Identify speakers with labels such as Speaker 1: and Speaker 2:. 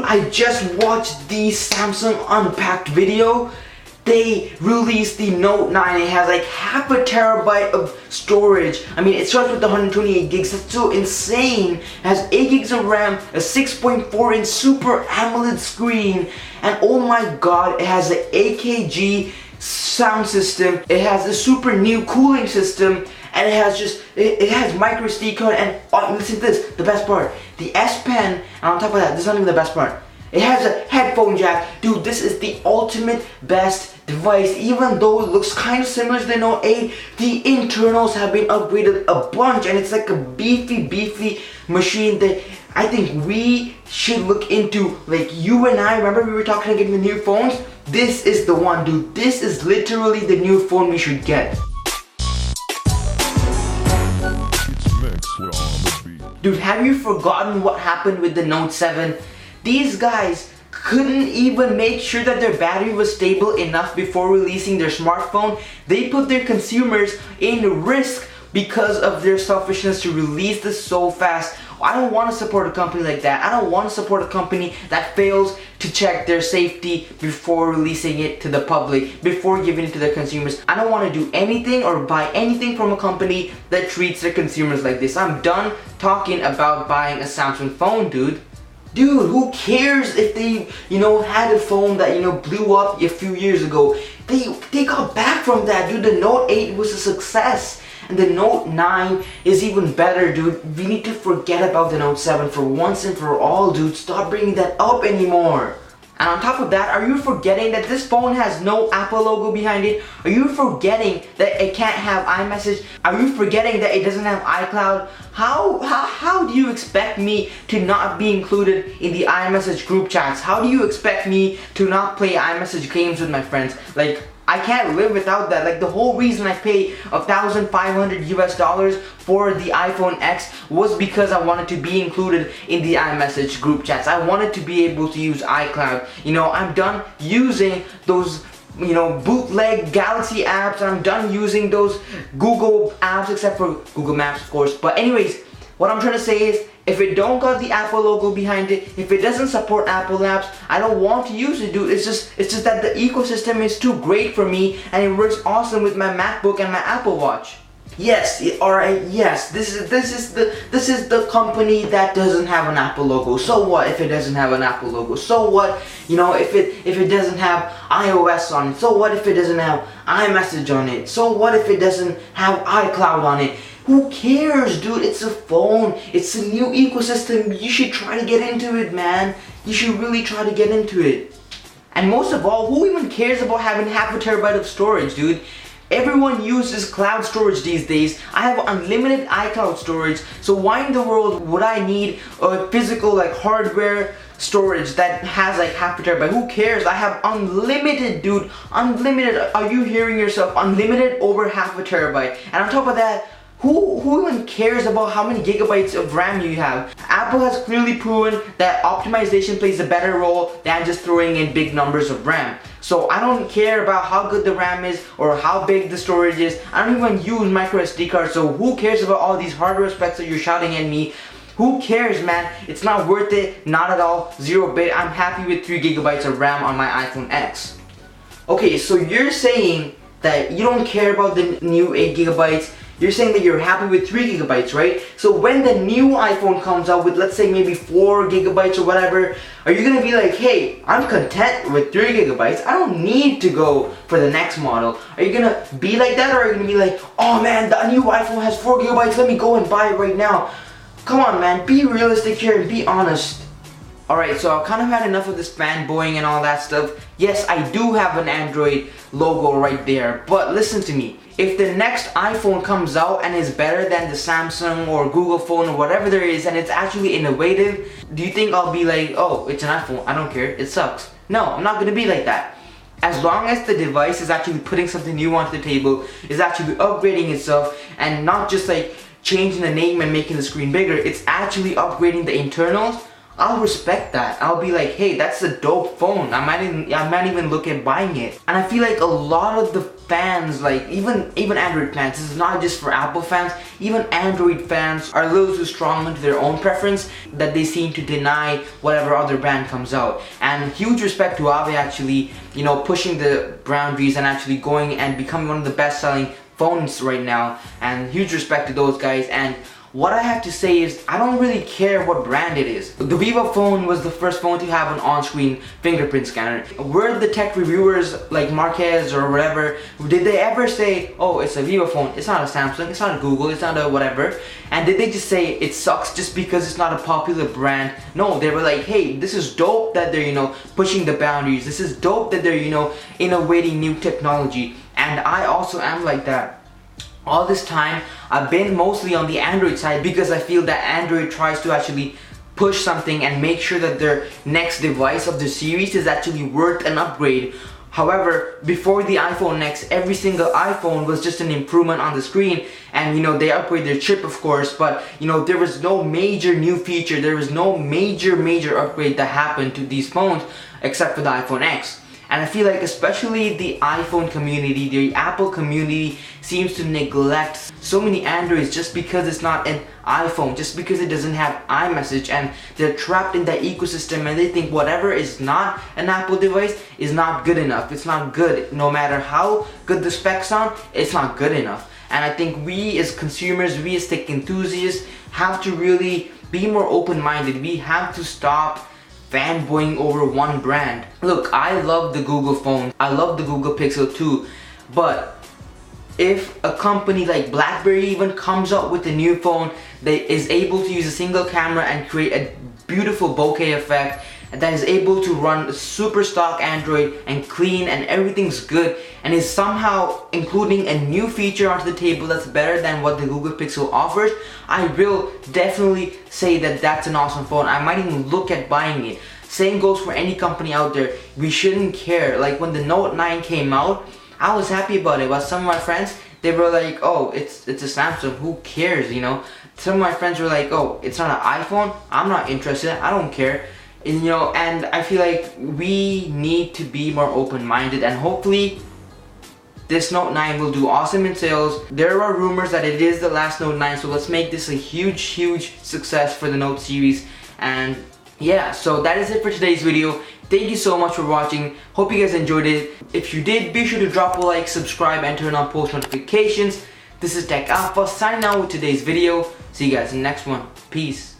Speaker 1: I just watched the Samsung Unpacked video. They released the Note 9. It has like half a terabyte of storage. I mean, it starts with the 128 gigs. That's so insane. It has 8 gigs of RAM, a 6.4-inch Super AMOLED screen, and oh my god, it has an AKG sound system. It has a super new cooling system, and it has micro SD card. And listen to this, the best part, the S Pen. And on top of that, this is not even the best part. It has a headphone jack. Dude, this is the ultimate best device. Even though it looks kind of similar to the Note 8, the internals have been upgraded a bunch, and it's like a beefy machine that I think we should look into. Like, you and I, remember we were talking about getting the new phones? This is the one, dude. This is literally the new phone we should get. Dude, have you forgotten what happened with the Note 7? These guys couldn't even make sure that their battery was stable enough before releasing their smartphone. They put their consumers in risk because of their selfishness to release this so fast. I don't want to support a company like that. I don't want to support a company that fails to check their safety before releasing it to the public, before giving it to their consumers. I don't want to do anything or buy anything from a company that treats their consumers like this. I'm done talking about buying a Samsung phone, dude. Dude, who cares if they, had a phone that, blew up a few years ago? They got back from that, dude. The Note 8 was a success. And the Note 9 is even better, dude. We need to forget about the Note 7 for once and for all, dude. Stop bringing that up anymore. And on top of that, are you forgetting that this phone has no Apple logo behind it? Are you forgetting that it can't have iMessage? Are you forgetting that it doesn't have iCloud? How do you expect me to not be included in the iMessage group chats? How do you expect me to not play iMessage games with my friends? Like, I can't live without that. Like, the whole reason I paid $1,500 for the iPhone X was because I wanted to be included in the iMessage group chats. I wanted to be able to use iCloud. I'm done using those bootleg Galaxy apps. I'm done using those Google apps, except for Google Maps, of course. But anyways, what I'm trying to say is, if it don't got the Apple logo behind it, if it doesn't support Apple apps, I don't want to use it, dude. It's just that the ecosystem is too great for me, and it works awesome with my MacBook and my Apple Watch. Yes, alright, yes, this is the company that doesn't have an Apple logo. So what if it doesn't have an Apple logo? So what, if it doesn't have iOS on it? So what if it doesn't have iMessage on it? So what if it doesn't have iCloud on it? Who cares, dude? It's a phone. It's a new ecosystem. You should try to get into it, man. You should really try to get into it. And most of all, who even cares about having half a terabyte of storage, dude? Everyone uses cloud storage these days. I have unlimited iCloud storage, so why in the world would I need a physical hardware storage that has half a terabyte? Who cares? I have unlimited, dude. Unlimited. Are you hearing yourself? Unlimited over half a terabyte. And on top of that, who even cares about how many gigabytes of RAM you have? Apple has clearly proven that optimization plays a better role than just throwing in big numbers of RAM. So I don't care about how good the RAM is or how big the storage is. I don't even use micro SD cards, so who cares about all these hardware specs that you're shouting at me? Who cares, man? It's not worth it, not at all. 0-bit. I'm happy with 3 gigabytes of RAM on my iPhone X. Okay, so you're saying that you don't care about the new 8 gigabytes. You're saying that you're happy with 3 gigabytes, right? So when the new iPhone comes out with, let's say, maybe 4 gigabytes or whatever, are you gonna be like, hey, I'm content with 3 gigabytes. I don't need to go for the next model. Are you gonna be like that, or are you gonna be like, oh man, the new iPhone has 4 gigabytes, let me go and buy it right now? Come on, man, be realistic here and be honest. Alright, so I've kind of had enough of this fanboying and all that stuff. Yes, I do have an Android logo right there, but listen to me. If the next iPhone comes out and is better than the Samsung or Google phone or whatever there is, and it's actually innovative, do you think I'll be like, oh, it's an iPhone, I don't care, it sucks? No, I'm not gonna be like that. As long as the device is actually putting something new onto the table, is actually upgrading itself, and not just changing the name and making the screen bigger, it's actually upgrading the internals, I'll respect that. I'll be like, hey, that's a dope phone. I might even look at buying it. And I feel like a lot of the fans, like even Android fans, this is not just for Apple fans, even Android fans are a little too strong into their own preference that they seem to deny whatever other brand comes out. And huge respect to Huawei actually, you know, pushing the boundaries and actually going and becoming one of the best selling phones right now. And huge respect to those guys. And what I have to say is, I don't really care what brand it is. The Vivo phone was the first phone to have an on-screen fingerprint scanner. Were the tech reviewers like Marquez or whatever, did they ever say, oh, it's a Vivo phone, it's not a Samsung, it's not a Google, it's not a whatever? And did they just say it sucks just because it's not a popular brand? No, they were like, hey, this is dope that they're, you know, pushing the boundaries. This is dope that they're, you know, innovating new technology. And I also am like that. All this time, I've been mostly on the Android side because I feel that Android tries to actually push something and make sure that their next device of the series is actually worth an upgrade. However, before the iPhone X, every single iPhone was just an improvement on the screen, and you know, they upgrade their chip of course, but you know, there was no major new feature, there was no major upgrade that happened to these phones except for the iPhone X. And I feel like especially the iPhone community, the Apple community seems to neglect so many Androids just because it's not an iPhone, just because it doesn't have iMessage, and they're trapped in that ecosystem and they think whatever is not an Apple device is not good enough. It's not good. No matter how good the specs are, it's not good enough. And I think we as consumers, we as tech enthusiasts have to really be more open-minded. We have to stop fanboying over one brand. Look, I love the Google phone, I love the Google Pixel 2, but if a company like BlackBerry even comes up with a new phone that is able to use a single camera and create a beautiful bokeh effect, that is able to run super stock Android and clean and everything's good, and is somehow including a new feature onto the table that's better than what the Google Pixel offers, I will definitely say that that's an awesome phone. I might even look at buying it. Same goes for any company out there. We shouldn't care. Like when the Note 9 came out, I was happy about it, but some of my friends, they were like, oh, it's a Samsung, who cares, you know? Some of my friends were like, oh, it's not an iPhone, I'm not interested, I don't care. And, you know, and I feel like we need to be more open-minded, and hopefully this Note 9 will do awesome in sales. There are rumors that it is the last Note 9, so let's make this a huge success for the Note series. And yeah, so that is it for today's video. Thank you so much for watching. Hope you guys enjoyed it. If you did, be sure to drop a like, subscribe, and turn on post notifications. This is Tech Alpha signing out with today's video. See you guys in the next one. Peace.